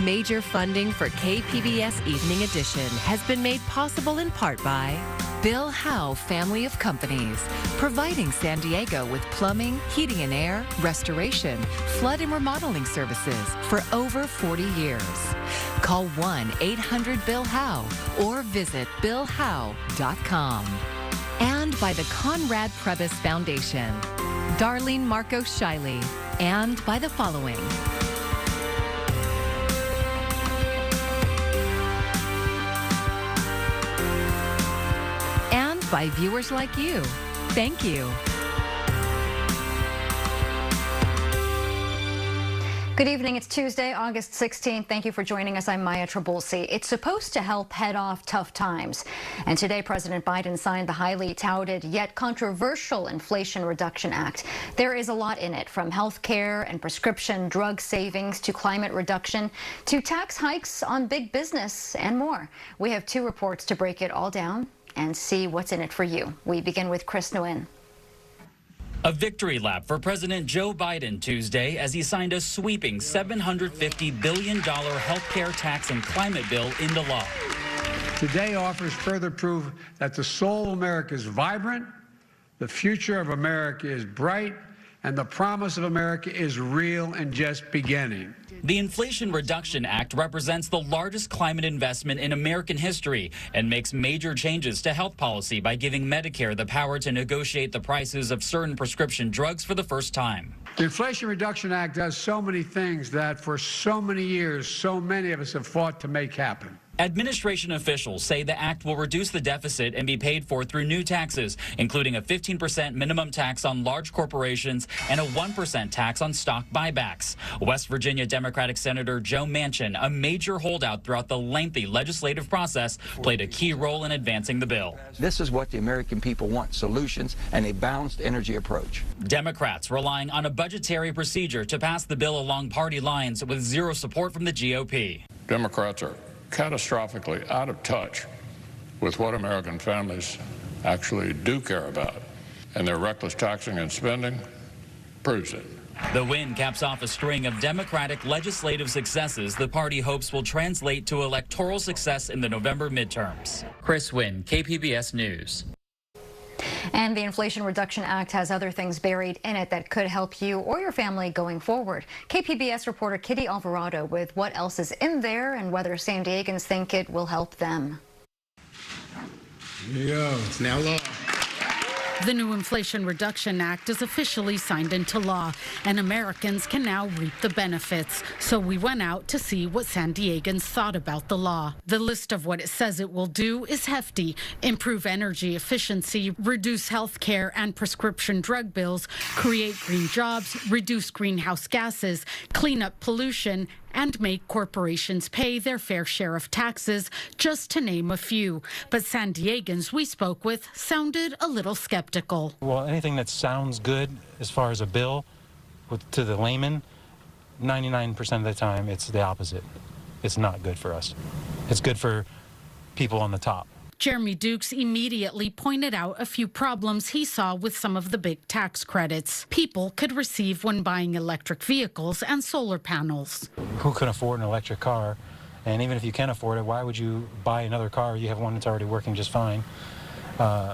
Major funding for KPBS Evening Edition has been made possible in part by Bill Howe Family of Companies, providing San Diego with plumbing, heating and air, restoration, flood and remodeling services for over 40 years. Call 1-800-BILL-HOWE or visit billhowe.com. And by the Conrad Prebys Foundation, Darlene Marcos Shiley, and by the following. And by viewers like you. Thank you. Good evening. It's Tuesday, August 16th. Thank you for joining us. I'm Maya Trabulsi. It's supposed to help head off tough times. And today, President Biden signed the highly touted yet controversial Inflation Reduction Act. There is a lot in it, from health care and prescription drug savings to climate reduction to tax hikes on big business and more. We have two reports to break it all down and see what's in it for you. We begin with Chris Nguyen. A victory lap for President Joe Biden Tuesday as he signed a sweeping $750 billion healthcare tax and climate bill into law. Today offers further proof that the soul of America is vibrant, the future of America is bright, and the promise of America is real and just beginning. The Inflation Reduction Act represents the largest climate investment in American history and makes major changes to health policy by giving Medicare the power to negotiate the prices of certain prescription drugs for the first time. The Inflation Reduction Act does so many things that for so many years, so many of us have fought to make happen. Administration officials say the act will reduce the deficit and be paid for through new taxes, including a 15% minimum tax on large corporations and a 1% tax on stock buybacks. West Virginia Democratic Senator Joe Manchin, a major holdout throughout the lengthy legislative process, played a key role in advancing the bill. This is what the American people want, solutions and a balanced energy approach. Democrats relying on a budgetary procedure to pass the bill along party lines with zero support from the GOP. Democrats are catastrophically out of touch with what American families actually do care about, and their reckless taxing and spending proves it. The win caps off a string of Democratic legislative successes the party hopes will translate to electoral success in the November midterms. Chris Nguyen, KPBS News. And the Inflation Reduction Act has other things buried in it that could help you or your family going forward. KPBS reporter Kitty Alvarado with what else is in there and whether San Diegans think it will help them. Here you go. It's now law. The new Inflation Reduction Act is officially signed into law, and Americans can now reap the benefits. So we went out to see what San Diegans thought about the law. The list of what it says it will do is hefty: improve energy efficiency, reduce health care and prescription drug bills, create green jobs, reduce greenhouse gases, clean up pollution, and make corporations pay their fair share of taxes, just to name a few. But San Diegans we spoke with sounded a little skeptical. Well, anything that sounds good as far as a bill to the layman, 99% of the time it's the opposite. It's not good for us. It's good for people on the top. Jeremy Dukes immediately pointed out a few problems he saw with some of the big tax credits people could receive when buying electric vehicles and solar panels. Who can afford an electric car? And even if you can afford it, why would you buy another car? You have one that's already working just fine.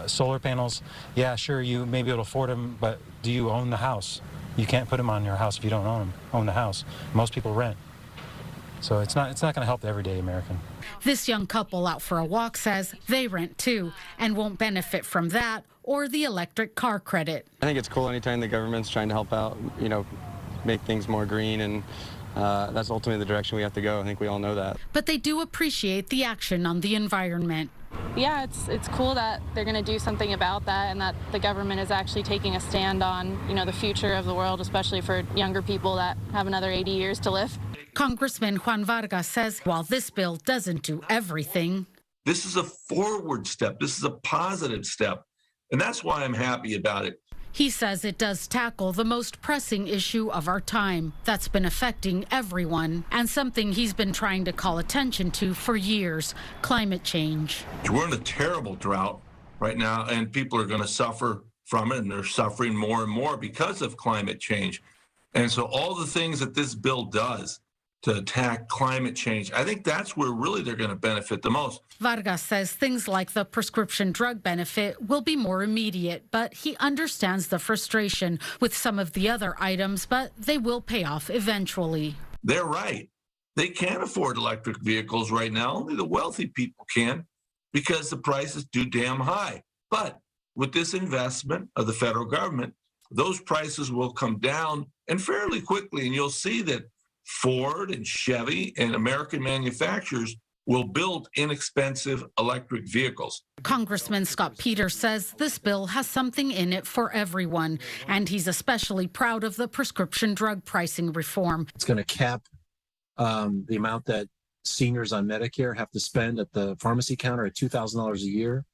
Solar panels, yeah, sure, you may be able to afford them, but do you own the house? You can't put them on your house if you don't own the house. Most people rent. So it's not going to help the everyday American. This young couple out for a walk says they rent too and won't benefit from that or the electric car credit. I think it's cool anytime the government's trying to help out, make things more green, and that's ultimately the direction we have to go. I think we all know that. But they do appreciate the action on the environment. Yeah, it's cool that they're going to do something about that and that the government is actually taking a stand on, the future of the world, especially for younger people that have another 80 years to live. Congressman Juan Vargas says while this bill doesn't do everything, this is a forward step. This is a positive step. And that's why I'm happy about it. He says it does tackle the most pressing issue of our time that's been affecting everyone and something he's been trying to call attention to for years: climate change. We're in a terrible drought right now, and people are going to suffer from it, and they're suffering more and more because of climate change. And so all the things that this bill does to attack climate change. I think that's where really they're going to benefit the most. Vargas says things like the prescription drug benefit will be more immediate, but he understands the frustration with some of the other items, but they will pay off eventually. They're right. They can't afford electric vehicles right now. Only the wealthy people can, because the price is too damn high. But with this investment of the federal government, those prices will come down, and fairly quickly, and you'll see that Ford and Chevy and American manufacturers will build inexpensive electric vehicles. Congressman Scott Peters says this bill has something in it for everyone, and he's especially proud of the prescription drug pricing reform. It's going to cap the amount that seniors on Medicare have to spend at the pharmacy counter at $2,000 a year,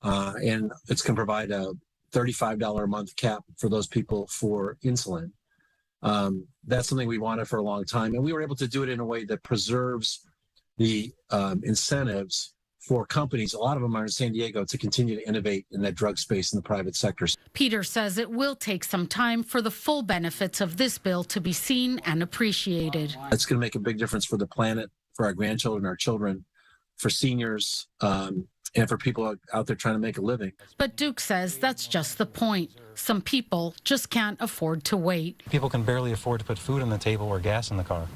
and it's going to provide a $35 a month cap for those people for insulin. That's something we wanted for a long time, and we were able to do it in a way that preserves the incentives for companies, a lot of them are in San Diego, to continue to innovate in that drug space in the private sector. Peter says it will take some time for the full benefits of this bill to be seen and appreciated. It's going to make a big difference for the planet, for our grandchildren, our children, for seniors, and for people out there trying to make a living. But Duke says that's just the point. Some people just can't afford to wait. People can barely afford to put food on the table or gas in the car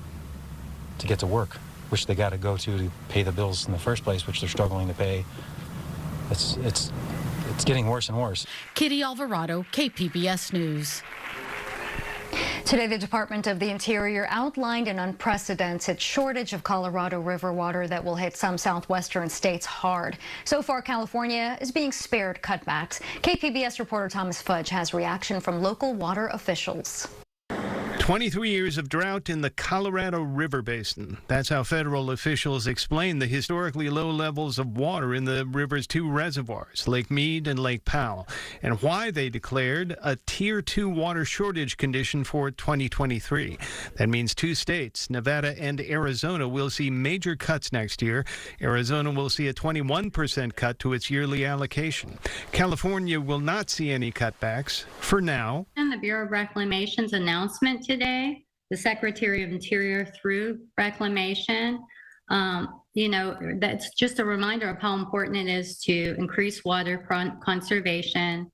to get to work, which they got to go to pay the bills in the first place, which they're struggling to pay. It's getting worse and worse. Kitty Alvarado, KPBS News. Today, the Department of the Interior outlined an unprecedented shortage of Colorado River water that will hit some southwestern states hard. So far, California is being spared cutbacks. KPBS reporter Thomas Fudge has reaction from local water officials. 23 years of drought in the Colorado River Basin. That's how federal officials explain the historically low levels of water in the river's two reservoirs, Lake Mead and Lake Powell, and why they declared a Tier 2 water shortage condition for 2023. That means two states, Nevada and Arizona, will see major cuts next year. Arizona will see a 21% cut to its yearly allocation. California will not see any cutbacks for now. And the Bureau of Reclamation's announcement today, the Secretary of Interior through Reclamation, that's just a reminder of how important it is to increase water conservation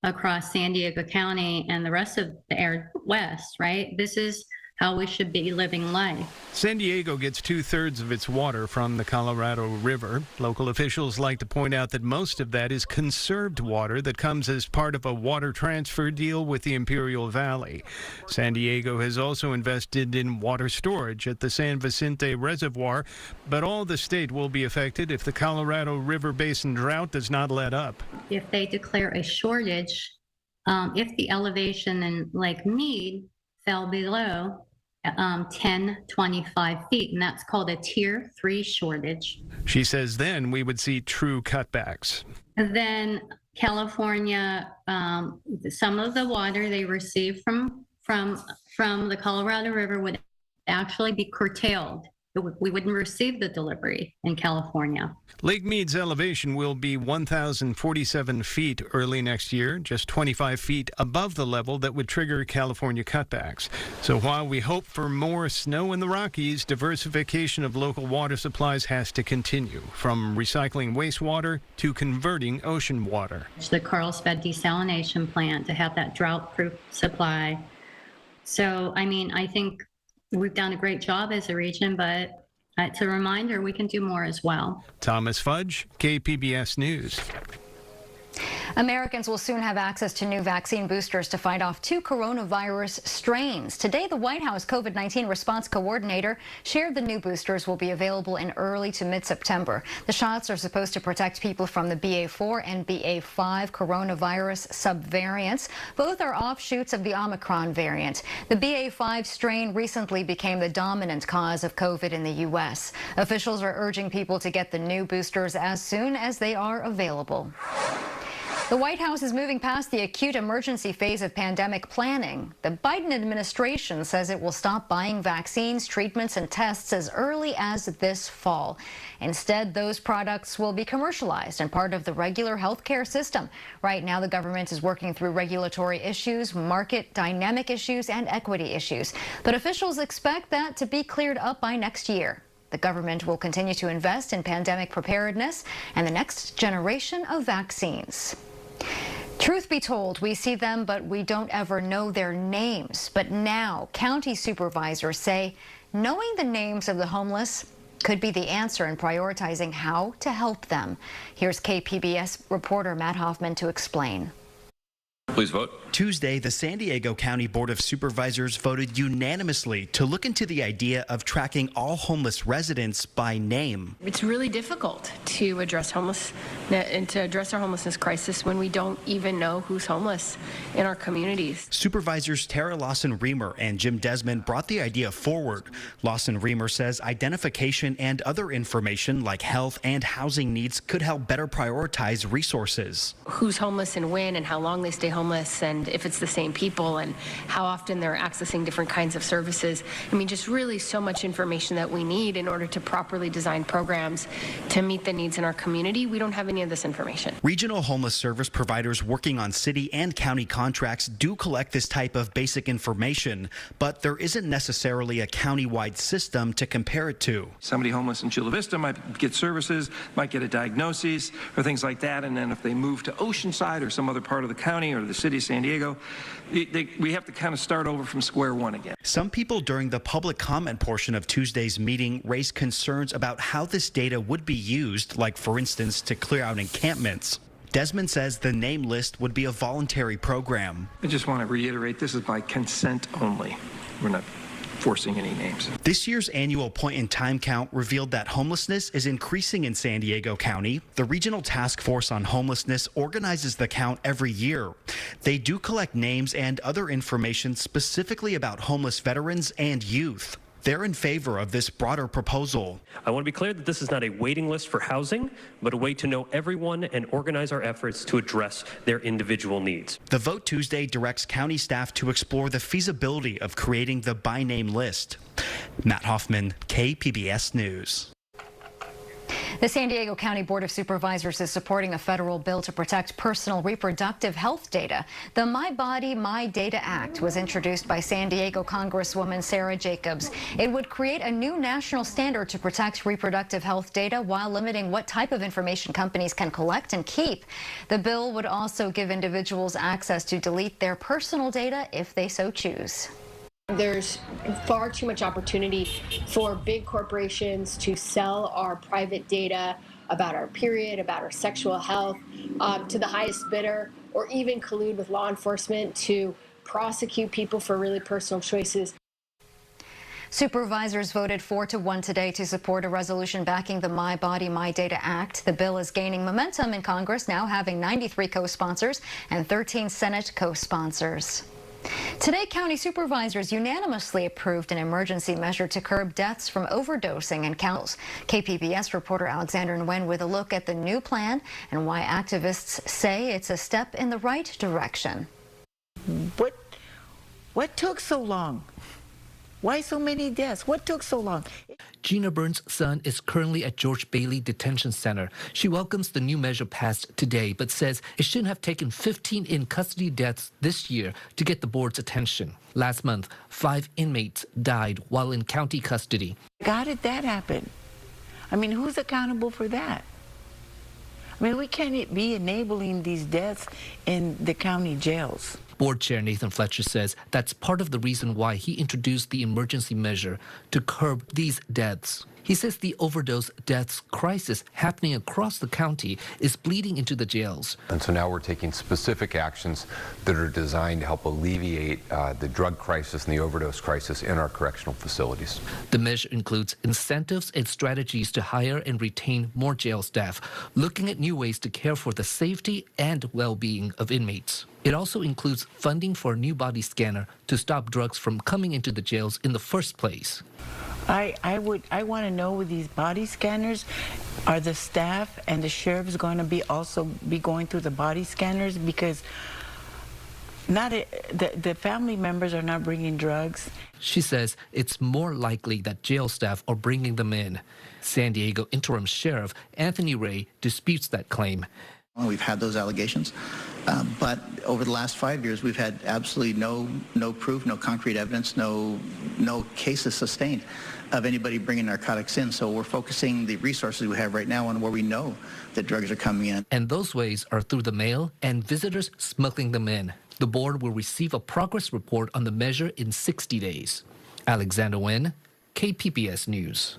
across San Diego County and the rest of the Air West, right? This is how we should be living life. San Diego gets 2/3 of its water from the Colorado River. Local officials like to point out that most of that is conserved water that comes as part of a water transfer deal with the Imperial Valley. San Diego has also invested in water storage at the San Vicente Reservoir, but all the state will be affected if the Colorado River Basin drought does not let up. If they declare a shortage, if the elevation in Lake Mead fell below 1025 feet, and that's called a Tier 3 shortage. She says then we would see true cutbacks. Then California, some of the water they receive from the Colorado River would actually be curtailed. We wouldn't receive the delivery in California. Lake Mead's elevation will be 1,047 feet early next year, just 25 feet above the level that would trigger California cutbacks. So while we hope for more snow in the Rockies, diversification of local water supplies has to continue, from recycling wastewater to converting ocean water. The Carlsbad desalination plant to have that drought-proof supply. So, I think we've done a great job as a region, but it's a reminder we can do more as well. Thomas Fudge, KPBS News. Americans will soon have access to new vaccine boosters to fight off two coronavirus strains. Today, the White House COVID-19 response coordinator shared the new boosters will be available in early to mid-September. The shots are supposed to protect people from the BA4 and BA5 coronavirus subvariants. Both are offshoots of the Omicron variant. The BA5 strain recently became the dominant cause of COVID in the U.S. Officials are urging people to get the new boosters as soon as they are available. The White House is moving past the acute emergency phase of pandemic planning. The Biden administration says it will stop buying vaccines, treatments, and tests as early as this fall. Instead, those products will be commercialized and part of the regular healthcare system. Right now, the government is working through regulatory issues, market dynamic issues, and equity issues. But officials expect that to be cleared up by next year. The government will continue to invest in pandemic preparedness and the next generation of vaccines. Truth be told, we see them, but we don't ever know their names. But now, county supervisors say knowing the names of the homeless could be the answer in prioritizing how to help them. Here's KPBS reporter Matt Hoffman to explain. Please vote. Tuesday, the San Diego County Board of Supervisors voted unanimously to look into the idea of tracking all homeless residents by name. It's really difficult to address homelessness and to address our homelessness crisis when we don't even know who's homeless in our communities. Supervisors Tara Lawson-Reamer and Jim Desmond brought the idea forward. Lawson-Reamer says identification and other information like health and housing needs could help better prioritize resources. Who's homeless and when and how long they stay homeless, and if it's the same people and how often they're accessing different kinds of services. I mean, just really so much information that we need in order to properly design programs to meet the needs in our community. We don't have any of this information. Regional homeless service providers working on city and county contracts do collect this type of basic information, but there isn't necessarily a county-wide system to compare it to. Somebody homeless in Chula Vista might get services, might get a diagnosis or things like that, and then if they move to Oceanside or some other part of the county or the city of San Diego, we have to kind of start over from square one again. Some people during the public comment portion of Tuesday's meeting raised concerns about how this data would be used, like, for instance, to clear out encampments. Desmond says the name list would be a voluntary program. I just want to reiterate, this is by consent only. We're not forcing any names. This year's annual point-in-time count revealed that homelessness is increasing in San Diego County. The Regional Task Force on Homelessness organizes the count every year. They do collect names and other information specifically about homeless veterans and youth. They're in favor of this broader proposal. I want to be clear that this is not a waiting list for housing, but a way to know everyone and organize our efforts to address their individual needs. The vote Tuesday directs county staff to explore the feasibility of creating the by name list. Matt Hoffman, KPBS News. The San Diego County Board of Supervisors is supporting a federal bill to protect personal reproductive health data. The My Body, My Data Act was introduced by San Diego Congresswoman Sarah Jacobs. It would create a new national standard to protect reproductive health data while limiting what type of information companies can collect and keep. The bill would also give individuals access to delete their personal data if they so choose. There's far too much opportunity for big corporations to sell our private data about our period, about our sexual health, to the highest bidder, or even collude with law enforcement to prosecute people for really personal choices. Supervisors voted 4-1 today to support a resolution backing the My Body, My Data Act. The bill is gaining momentum in Congress, now having 93 co-sponsors and 13 Senate co-sponsors. Today, county supervisors unanimously approved an emergency measure to curb deaths from overdosing in counties. KPBS reporter Alexander Nguyen with a look at the new plan and why activists say it's a step in the right direction. What took so long? Why so many deaths? What took so long? Gina Burns' son is currently at George Bailey Detention Center. She welcomes the new measure passed today, but says it shouldn't have taken 15 in-custody deaths this year to get the board's attention. Last month, 5 inmates died while in county custody. How did that happen? I mean, who's accountable for that? I mean, we can't be enabling these deaths in the county jails. Board Chair Nathan Fletcher says that's part of the reason why he introduced the emergency measure to curb these deaths. He says the overdose deaths crisis happening across the county is bleeding into the jails. And so now we're taking specific actions that are designed to help alleviate the drug crisis and the overdose crisis in our correctional facilities. The measure includes incentives and strategies to hire and retain more jail staff, looking at new ways to care for the safety and well-being of inmates. It also includes funding for a new body scanner to stop drugs from coming into the jails in the first place. I want to know with these body scanners, are the staff and the sheriffs going to also be going through the body scanners? Because the family members are not bringing drugs. She says it's more likely that jail staff are bringing them in. San Diego Interim Sheriff Anthony Ray disputes that claim. We've had those allegations, but over the last 5 years, we've had absolutely no proof, no concrete evidence, no cases sustained of anybody bringing narcotics in. So we're focusing the resources we have right now on where we know that drugs are coming in. And those ways are through the mail and visitors smuggling them in. The board will receive a progress report on the measure in 60 days. Alexander Nguyen, KPBS News.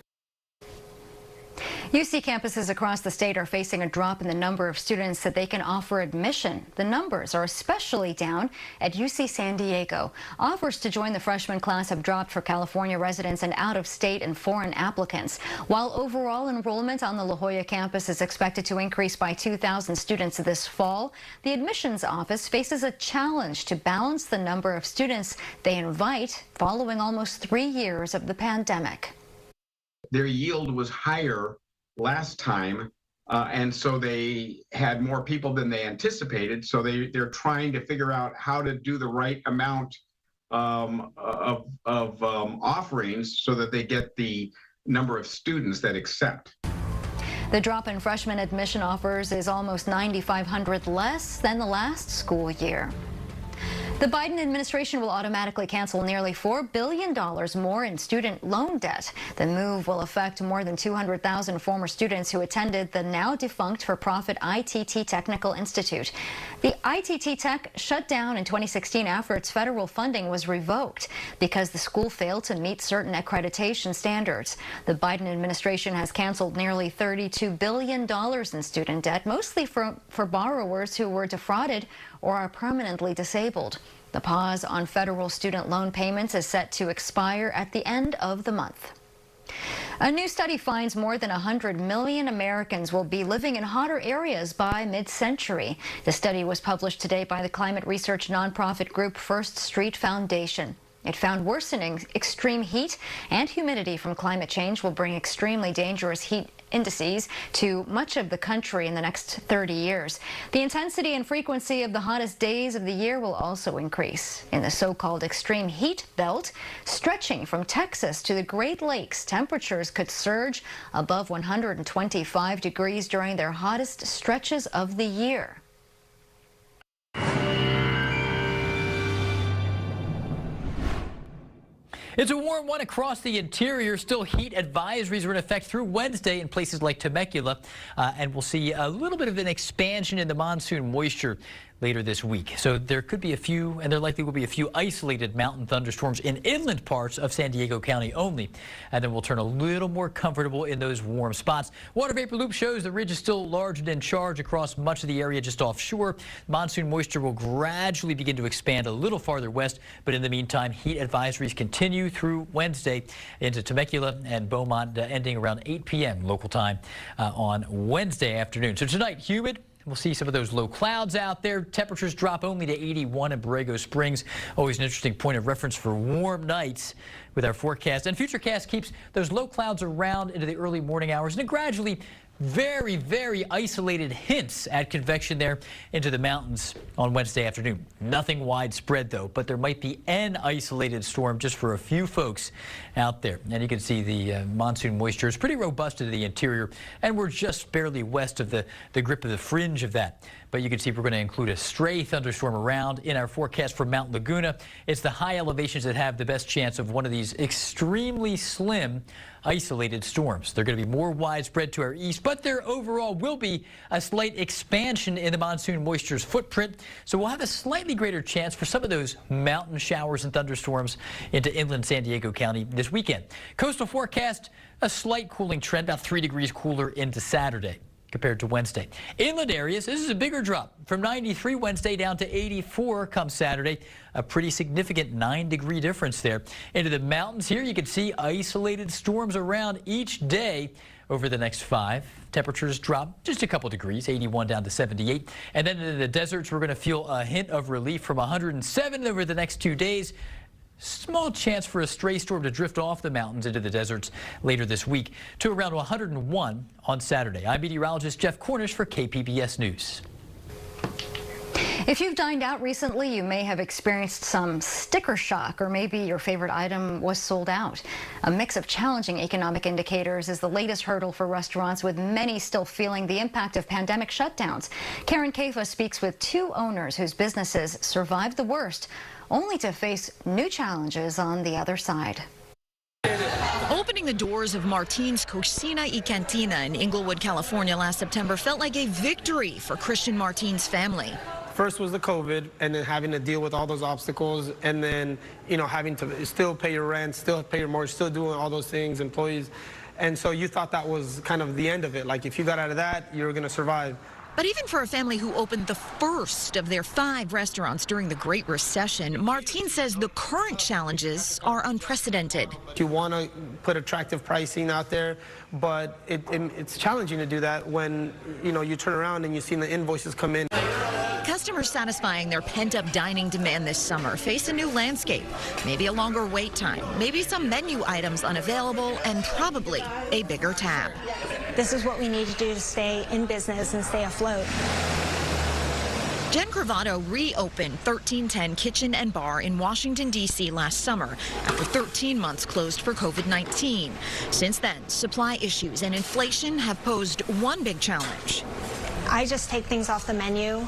UC campuses across the state are facing a drop in the number of students that they can offer admission. The numbers are especially down at UC San Diego. Offers to join the freshman class have dropped for California residents and out-of-state and foreign applicants. While overall enrollment on the La Jolla campus is expected to increase by 2,000 students this fall, the admissions office faces a challenge to balance the number of students they invite following almost 3 years of the pandemic. Their yield was higher last time, and so they had more people than they anticipated. So they're trying to figure out how to do the right amount of offerings so that they get the number of students that accept. The drop in freshman admission offers is almost 9,500 less than the last school year. The Biden administration will automatically cancel nearly $4 billion more in student loan debt. The move will affect more than 200,000 former students who attended the now defunct for-profit ITT Technical Institute. The ITT Tech shut down in 2016 after its federal funding was revoked because the school failed to meet certain accreditation standards. The Biden administration has canceled nearly $32 billion in student debt, mostly for borrowers who were defrauded or are permanently disabled. The pause on federal student loan payments is set to expire at the end of the month. A new study finds more than 100 million Americans will be living in hotter areas by mid-century. The study was published today by the climate research nonprofit group First Street Foundation. It found worsening extreme heat and humidity from climate change will bring extremely dangerous heat indices to much of the country in the next 30 years. The intensity and frequency of the hottest days of the year will also increase. In the so-called extreme heat belt, stretching from Texas to the Great Lakes, temperatures could surge above 125 degrees during their hottest stretches of the year. It's a warm one across the interior. Still heat advisories are in effect through Wednesday in places like Temecula. And we'll see a little bit of an expansion in the monsoon moisture later this week. So there could be a few, and there likely will be a few isolated mountain thunderstorms in inland parts of San Diego County only. And then we'll turn a little more comfortable in those warm spots. Water vapor loop shows the ridge is still large and in charge across much of the area just offshore. Monsoon moisture will gradually begin to expand a little farther west, but in the meantime, heat advisories continue through Wednesday into Temecula and Beaumont, ending around 8 p.m. local time on Wednesday afternoon. So tonight, humid. We'll see some of those low clouds out there. Temperatures drop only to 81 in Borrego Springs. Always an interesting point of reference for warm nights with our forecast. And Futurecast keeps those low clouds around into the early morning hours and it gradually very, very isolated hints at convection there into the mountains on Wednesday afternoon. Nothing widespread, though, but there might be an isolated storm just for a few folks out there. And you can see the monsoon moisture is pretty robust to the interior, and we're just barely west of the grip of the fringe of that. But you can see we're going to include a stray thunderstorm around in our forecast for Mount Laguna. It's the high elevations that have the best chance of one of these extremely slim isolated storms. They're going to be more widespread to our east, but there overall will be a slight expansion in the monsoon moisture's footprint. So we'll have a slightly greater chance for some of those mountain showers and thunderstorms into inland San Diego County this weekend. Coastal forecast, a slight cooling trend, about 3 degrees cooler into Saturday compared to Wednesday. Inland areas, this is a bigger drop from 93 Wednesday down to 84 come Saturday. A pretty significant 9-degree difference there. Into the mountains here, you can see isolated storms around each day over the next 5. Temperatures drop just a couple degrees, 81 down to 78. And then in the deserts, we're going to feel a hint of relief from 107 over the next 2 days. Small chance for a stray storm to drift off the mountains into the deserts later this week to around 101 on Saturday. I'm meteorologist Jeff Cornish for KPBS News. If you've dined out recently, you may have experienced some sticker shock, or maybe your favorite item was sold out. A mix of challenging economic indicators is the latest hurdle for restaurants, with many still feeling the impact of pandemic shutdowns. Karen Kafa speaks with two owners whose businesses survived the worst, only to face new challenges on the other side. Opening the doors of Martin's Cocina y Cantina in Inglewood, California last September felt like a victory for Christian Martin's family. First was the COVID, and then having to deal with all those obstacles, and then, you know, having to still pay your rent, still pay your mortgage, still doing all those things, employees. And so you thought that was kind of the end of it. Like, if you got out of that, you were going to survive. But even for a family who opened the first of their 5 restaurants during the Great Recession, Martin says the current challenges are unprecedented. You want to put attractive pricing out there, but it's challenging to do that when, you know, you turn around and you see the invoices come in. Customers satisfying their pent-up dining demand this summer face a new landscape, maybe a longer wait time, maybe some menu items unavailable, and probably a bigger tab. This is what we need to do to stay in business and stay afloat. Jen Cravado reopened 1310 Kitchen and Bar in Washington, D.C. last summer after 13 months closed for COVID-19. Since then, supply issues and inflation have posed one big challenge. I just take things off the menu,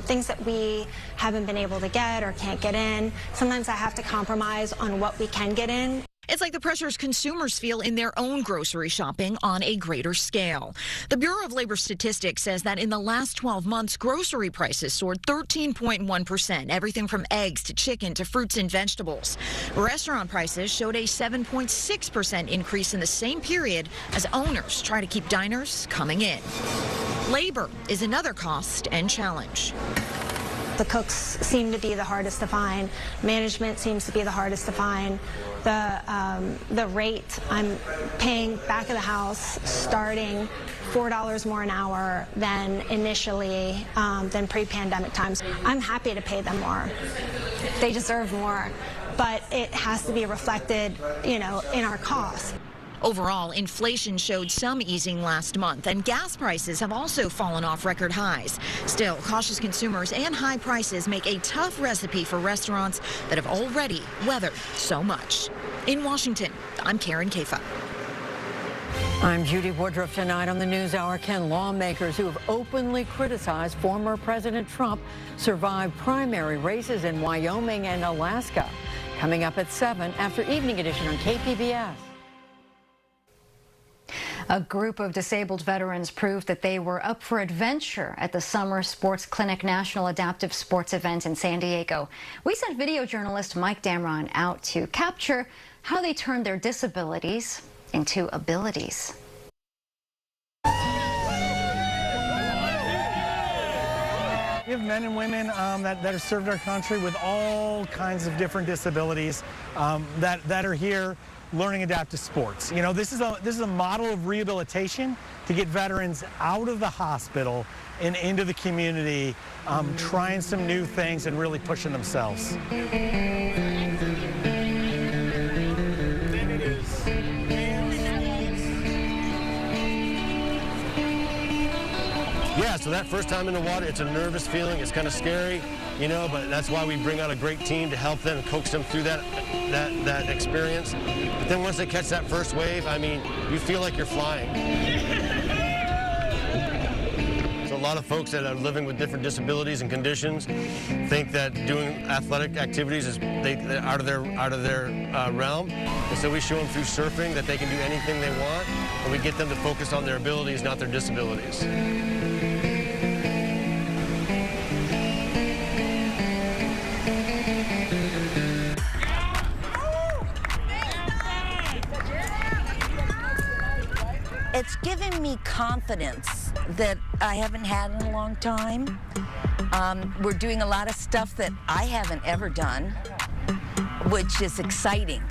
things that we haven't been able to get or can't get in. Sometimes I have to compromise on what we can get in. It's like the pressures consumers feel in their own grocery shopping on a greater scale. The Bureau of Labor Statistics says that in the last 12 months, grocery prices soared 13.1%, everything from eggs to chicken to fruits and vegetables. Restaurant prices showed a 7.6% increase in the same period as owners try to keep diners coming in. Labor is another cost and challenge. The cooks seem to be the hardest to find. Management seems to be the hardest to find. The rate I'm paying back of the house starting $4 more an hour than initially, than pre-pandemic times. I'm happy to pay them more. They deserve more, but it has to be reflected, you know, in our costs. Overall, inflation showed some easing last month, and gas prices have also fallen off record highs. Still, cautious consumers and high prices make a tough recipe for restaurants that have already weathered so much. In Washington, I'm Karen Kafa. I'm Judy Woodruff. Tonight on the NewsHour, can lawmakers who have openly criticized former President Trump survive primary races in Wyoming and Alaska? Coming up at 7 after Evening Edition on KPBS. A group of disabled veterans proved that they were up for adventure at the Summer Sports Clinic National Adaptive Sports event in San Diego. We sent video journalist Mike Damron out to capture how they turned their disabilities into abilities. We have men and women that have served our country with all kinds of different disabilities that are here learning adaptive sports. You know, this is a model of rehabilitation to get veterans out of the hospital and into the community, trying some new things and really pushing themselves. Yeah, so that first time in the water, it's a nervous feeling. It's kind of scary, you know, but that's why we bring out a great team to help them and coax them through that experience. But then once they catch that first wave, I mean, you feel like you're flying. So a lot of folks that are living with different disabilities and conditions think that doing athletic activities is they're out of their realm. And so we show them through surfing that they can do anything they want, and we get them to focus on their abilities, not their disabilities. It's given me confidence that I haven't had in a long time. We're doing a lot of stuff that I haven't ever done, which is exciting.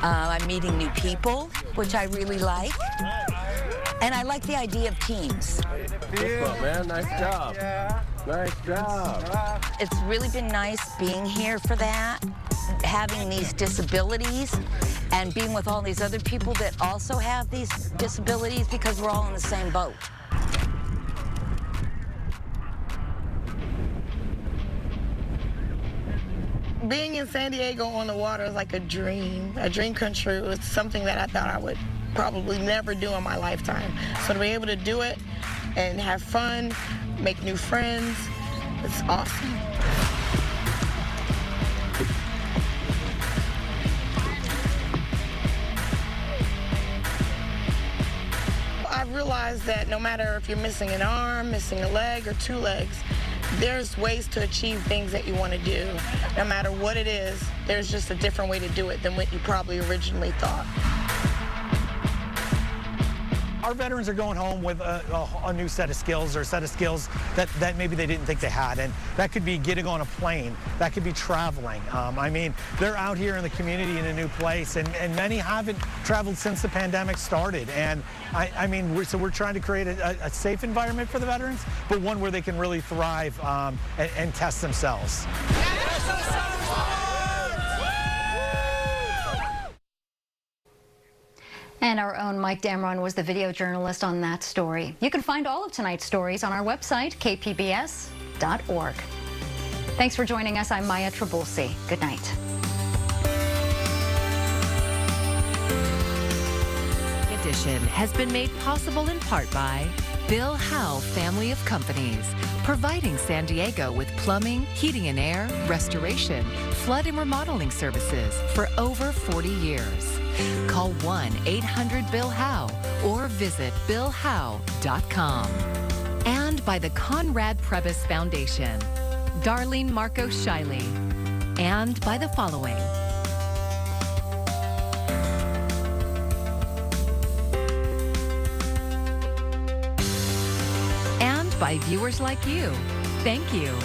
I'm meeting new people, which I really like. And I like the idea of teams. Good one, man. Nice job. Yeah. Nice job. It's really been nice being here for that. having these disabilities and being with all these other people that also have these disabilities, because we're all in the same boat. Being in San Diego on the water is like a dream come true. It was something that I thought I would probably never do in my lifetime. So to be able to do it and have fun, make new friends, it's awesome. I've realized that no matter if you're missing an arm, missing a leg, or two legs, there's ways to achieve things that you want to do. No matter what it is, there's just a different way to do it than what you probably originally thought. Our veterans are going home with a new set of skills, or a set of skills that maybe they didn't think they had. And that could be getting on a plane. That could be traveling. I mean, they're out here in the community in a new place, and many haven't traveled since the pandemic started. And I mean, we're trying to create a safe environment for the veterans, but one where they can really thrive and test themselves. And our own Mike Damron was the video journalist on that story. You can find all of tonight's stories on our website, kpbs.org. Thanks for joining us. I'm Maya Trabulsi. Good night. Edition has been made possible in part by Bill Howe Family of Companies, providing San Diego with plumbing, heating and air, restoration, flood and remodeling services for over 40 years. Call 1-800-BILL-HOWE or visit billhowe.com. And by the Conrad Prebys Foundation, Darlene Marco Shiley. And by the following: and by viewers like you. Thank you.